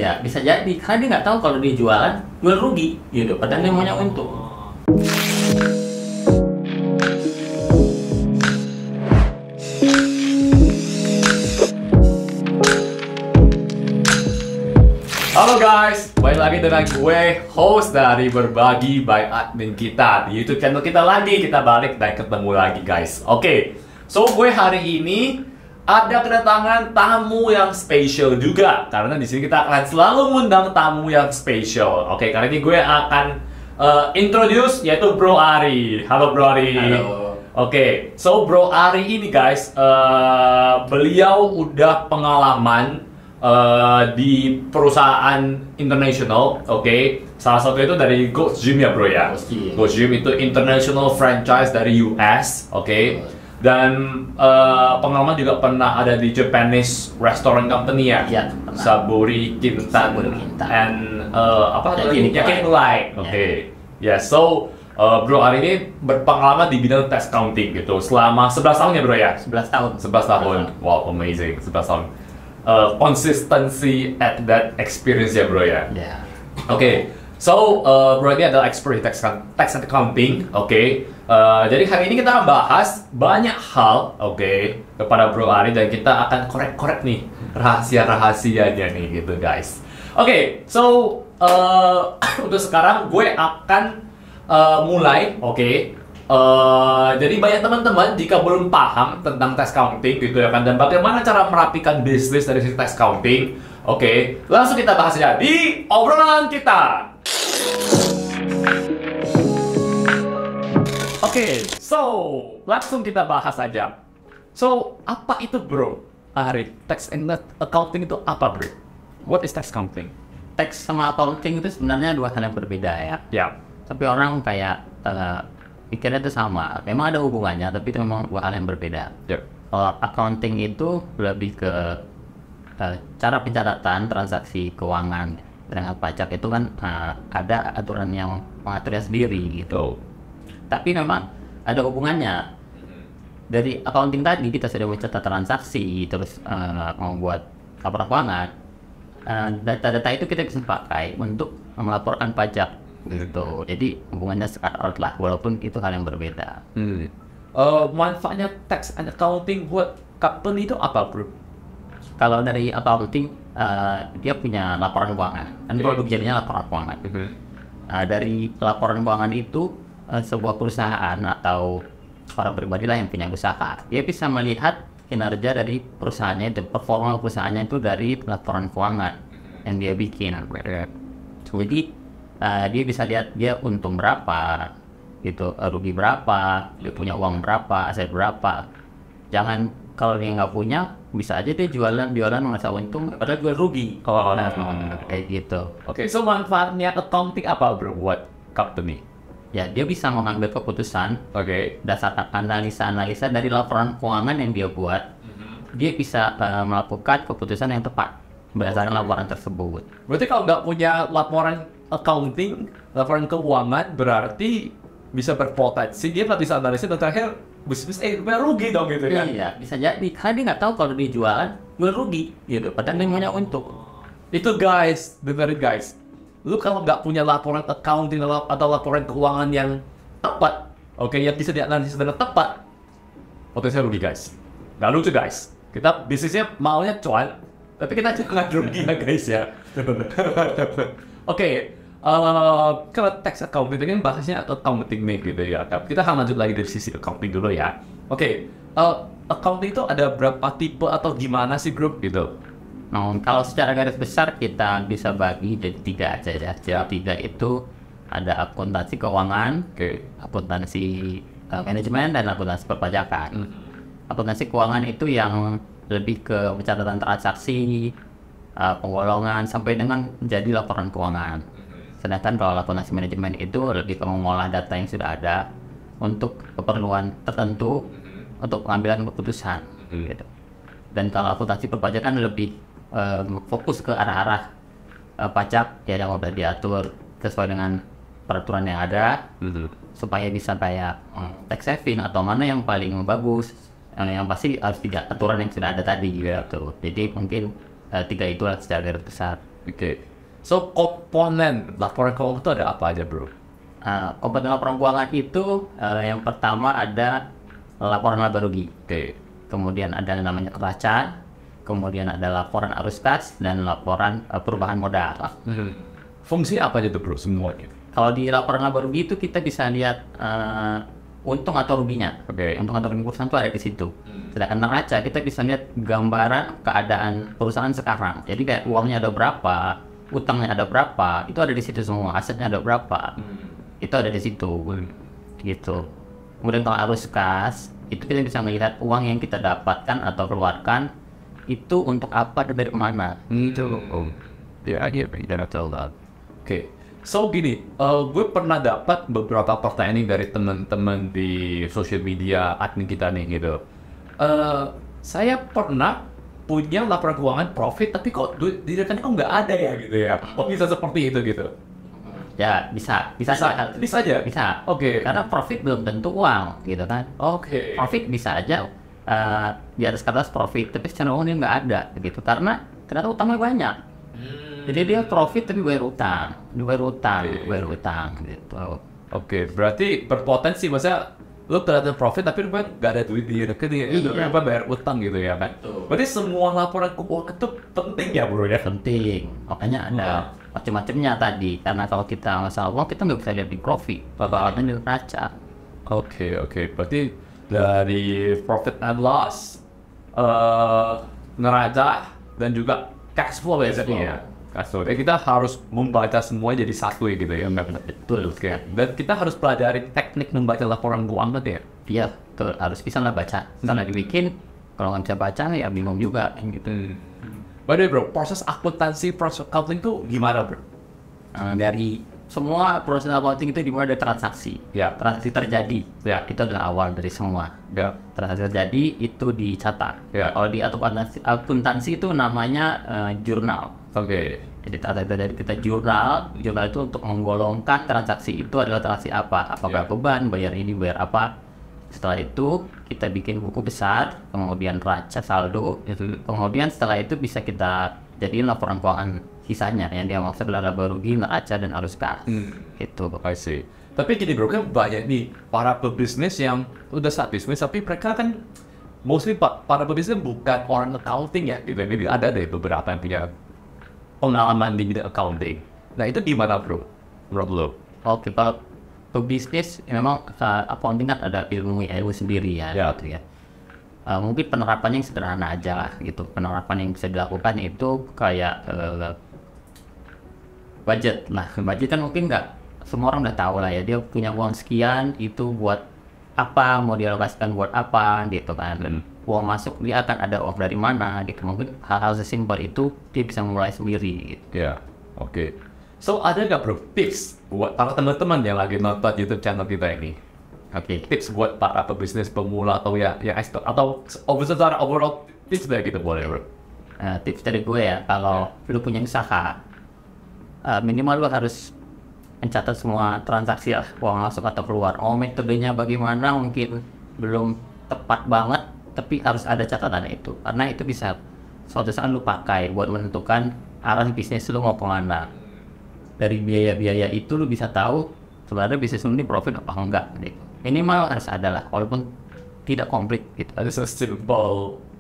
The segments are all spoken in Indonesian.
Iya, bisa jadi karena dia nggak tahu kalau dia jualan jual rugi gitu. Padahal dia maunya untung. Halo guys, balik lagi dengan gue, host dari Berbagi by Admin kita. Di YouTube channel kita lagi, kita balik dan ketemu lagi guys. Oke, so gue hari ini ada kedatangan tamu yang spesial juga. Karena di sini kita akan selalu mengundang tamu yang spesial. Oke, kali ini gue akan introduce yaitu Bro Ari. Halo Bro Ari. Halo. Oke, so Bro Ari ini guys, beliau udah pengalaman di perusahaan international, oke. Salah satu itu dari Gold's Gym ya bro ya. Gold's Gym itu international franchise dari US, oke. Dan pengalaman juga pernah ada di Japanese restaurant company ya. Iya, pernah. Saburi Kintan and apa lagi? Yakin Light, oke. Ya, so Bro Ari ini berpengalaman di bidang tax accounting gitu selama 11 tahun ya bro ya? 11 tahun. 11 tahun. Wow, amazing. 11 tahun. Consistency at that experience ya bro ya. Ya. Oke, so bro ini adalah expert di tax and accounting. Oke, jadi hari ini kita akan bahas banyak hal, oke, kepada Bro Ari dan kita akan korek-korek nih rahasia-rahasianya nih gitu guys. Oke, so untuk sekarang gue akan mulai, oke. Jadi banyak teman-teman jika belum paham tentang tax accounting gitu ya kan, dan bagaimana cara merapikan bisnis dari sisi tax accounting. Oke, langsung kita bahas aja di obrolan kita. Oke, so langsung kita bahas aja. So, apa itu bro? Ari, tax and accounting itu apa bro? What is tax accounting? Tax sama accounting itu sebenarnya dua hal yang berbeda ya. Ya. Tapi orang kayak pikirnya itu sama. Memang ada hubungannya, tapi itu memang dua hal yang berbeda. Ya. Kalau accounting itu lebih ke cara pencatatan transaksi keuangan dengan pajak itu kan ada aturan yang mengaturnya sendiri gitu. Tapi memang ada hubungannya. Dari accounting tadi kita sudah mencatat transaksi, terus membuat laporan keuangan. Data-data itu kita bisa pakai untuk melaporkan pajak gitu. Jadi hubungannya sekarang lah, walaupun itu hal yang berbeda. Manfaatnya tax and accounting buat company itu apa bro? Kalau dari accounting, dia punya laporan keuangan. Kan produk jadinya laporan keuangan. Dari laporan keuangan itu, sebuah perusahaan atau orang pribadi lah yang punya usaha, dia bisa melihat kinerja dari perusahaannya, dan performa perusahaannya itu dari laporan keuangan yang dia bikin. Jadi dia bisa lihat dia untung berapa, gitu, rugi berapa, dia punya uang berapa, aset berapa. Jangan kalau dia nggak punya, bisa aja dia jualan merasa untung, padahal jual rugi. Kayak gitu. Oke, so manfaatnya accounting apa bro buat company? Ya, dia bisa mengambil keputusan berdasarkan analisa-analisa dari laporan keuangan yang dia buat. Dia bisa melakukan keputusan yang tepat berdasarkan laporan tersebut. Berarti kalau nggak punya laporan accounting, laporan keuangan, berarti bisa berpotensi dia nggak bisa analisis dan terakhir bisnis rugi dong gitu kan? Iya, bisa jadi karena dia nggak tahu kalau dia jualan jual rugi gitu. Padahal dia maunya untung. Itu guys, dengerin guys. Lu kalau nggak punya laporan accounting atau laporan keuangan yang tepat, yang bisa dianalisis dengan tepat, potensi rugi guys. Nggak lucu guys. Kita bisnisnya maunya cuan, tapi kita jangan rugi ya guys ya. Kalau tax accounting kan bahasanya accounting nih gitu ya. Kita akan lanjut lagi dari sisi accounting dulu ya. Accounting itu ada berapa tipe atau gimana sih grup gitu? Nah, kalau secara garis besar kita bisa bagi jadi 3 aja ya. Jadi 3 itu ada akuntansi keuangan, akuntansi manajemen, dan akuntansi perpajakan. Akuntansi keuangan itu yang lebih ke pencatatan transaksi, penggolongan sampai dengan menjadi laporan keuangan. Sedangkan kalau akuntansi manajemen itu lebih ke mengolah data yang sudah ada untuk keperluan tertentu untuk pengambilan keputusan. Gitu. Dan kalau akuntansi perpajakan lebih fokus ke arah-arah pajak ya, yang sudah diatur sesuai dengan peraturan yang ada, supaya bisa kayak tax saving atau mana yang paling bagus. Yang pasti harus 3 aturan yang sudah ada tadi gitu. Jadi mungkin 3 itulah secara garis besar. Oke. So komponen laporan keuangan itu ada apa aja, bro? Komponen laporan keuangan itu yang pertama ada laporan laba rugi. Oke. Kemudian ada namanya neraca, kemudian ada laporan arus kas dan laporan perubahan modal. Fungsi apa aja tuh, bro, semuanya? Kalau di laporan laba rugi itu kita bisa lihat untung atau ruginya. Oke. Untung atau rugi perusahaan itu ada di situ. Sedangkan neraca kita bisa lihat gambaran keadaan perusahaan sekarang. Jadi kayak uangnya ada berapa, utangnya ada berapa, itu ada di situ semua. Asetnya ada berapa, itu ada di situ. Gitu. Kemudian kalau arus kas, itu kita bisa melihat uang yang kita dapatkan atau keluarkan itu untuk apa dan dari mana. Itu. Ya, betul. Oke. So gini, gue pernah dapat beberapa pertanyaan nih dari teman-teman di sosial media admin kita nih gitu. Saya pernah punya laporan keuangan profit, tapi kok duit di rekening kok nggak ada ya gitu ya? Kok bisa seperti itu gitu? Ya bisa Bisa aja. Bisa. Oke. Karena profit belum tentu uang, gitu kan. Oke. Profit bisa aja di atas kertas profit, tapi secara umum dia nggak ada, gitu. Karena ternyata utangnya banyak. Jadi dia profit tapi bayar utang, gitu. Oke, berarti berpotensi maksudnya lo ternyata profit tapi rupanya nggak ada duit di rekening, itu apa bayar utang gitu ya kan? Berarti semua laporan keuangan itu penting ya, bro ya? Penting, makanya ada macam-macamnya tadi. Karena kalau kita masalah uang kita nggak bisa lihat di profit, bapak di neraca. Oke, berarti dari profit and loss, neraca dan juga cash flow biasanya. Jadi kita harus membaca semua jadi satu ya gitu ya, Betul. Oke. Dan kita harus pelajari teknik membaca laporan keuangan ya. Iya, betul. Harus bisa lah baca. Karena dibikin, kalau nggak bisa baca ya bingung juga, gitu. By the way, bro, proses akuntansi, proses accounting itu gimana, bro? Dari semua proses accounting itu dimulai dari transaksi. Ya. Transaksi terjadi. Ya. Itu adalah awal dari semua. Ya. Transaksi terjadi itu dicatat. Ya. Kalau di akuntansi itu namanya jurnal. Oke. Jadi dari kita jurnal itu untuk menggolongkan transaksi itu adalah transaksi apa, apakah beban, bayar ini, bayar apa. Setelah itu kita bikin buku besar, kemudian neraca, saldo. Kemudian setelah itu bisa kita jadiin laporan keuangan sisanya yang dia maksud adalah laba rugi, neraca dan arus kas. Itu. I see. Tapi gini bro, kan banyak nih para pebisnis yang udah start bisnis, tapi mereka kan mostly para pebisnis bukan orang accounting ya. Gitu. Jadi ada deh beberapa yang punya pengalaman di bidang accounting. Nah itu gimana bro? Menurut lo? Oke, kalau pebisnis memang accounting kan ada ilmu sendiri ya. Gitu ya. Mungkin penerapannya yang sederhana aja lah gitu. Penerapan yang bisa dilakukan itu kayak budget. Nah, budget kan mungkin nggak semua orang udah tahu lah ya. Dia punya uang sekian itu buat apa, mau dialokasikan buat apa gitu kan. Dan uang masuk dia akan ada uang dari mana gitu. Mungkin hal-hal sesimpel itu dia bisa mulai sendiri gitu. Ya, oke. So ada nggak bro tips buat para teman-teman yang lagi nonton YouTube channel kita ini? Oke, tips buat para pebisnis pemula atau ya expert atau secara overall tips deh gitu boleh bro. Tips dari gue ya, kalau lu punya usaha, minimal lu harus mencatat semua transaksi lah, uang masuk atau keluar. Metodenya bagaimana mungkin belum tepat banget, tapi harus ada catatan itu, karena itu bisa suatu saat lu pakai buat menentukan arah bisnis lu mau kemana. Dari biaya-biaya itu lu bisa tahu sebenarnya bisnis lu ini profit apa enggak gitu. Minimal harus ada lah, walaupun tidak komplit gitu. Ada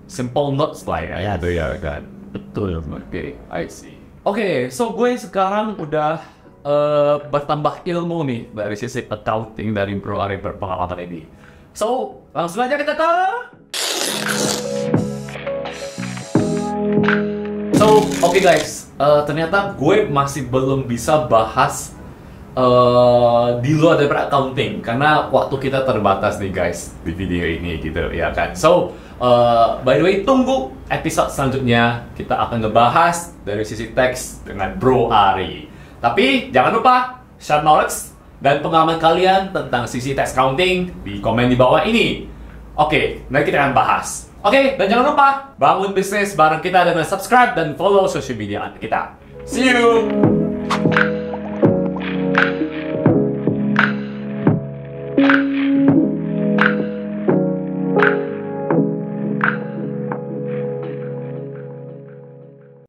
simple notes lah ya, itu ya kan. Betul. Oke, I see. Oke, so gue sekarang udah bertambah ilmu nih dari sisi accounting dari Bro Ari berpengalaman ini. So, langsung aja kita ke... So, oke guys, ternyata gue masih belum bisa bahas di luar dari accounting karena waktu kita terbatas nih guys di video ini gitu ya kan. So, by the way, tunggu episode selanjutnya kita akan ngebahas dari sisi teks dengan Bro Ari. Tapi jangan lupa share knowledge dan pengalaman kalian tentang sisi teks accounting di komen di bawah ini. Oke, nanti kita akan bahas. Oke, dan jangan lupa bangun bisnis bareng kita dengan subscribe dan follow social media kita. See you!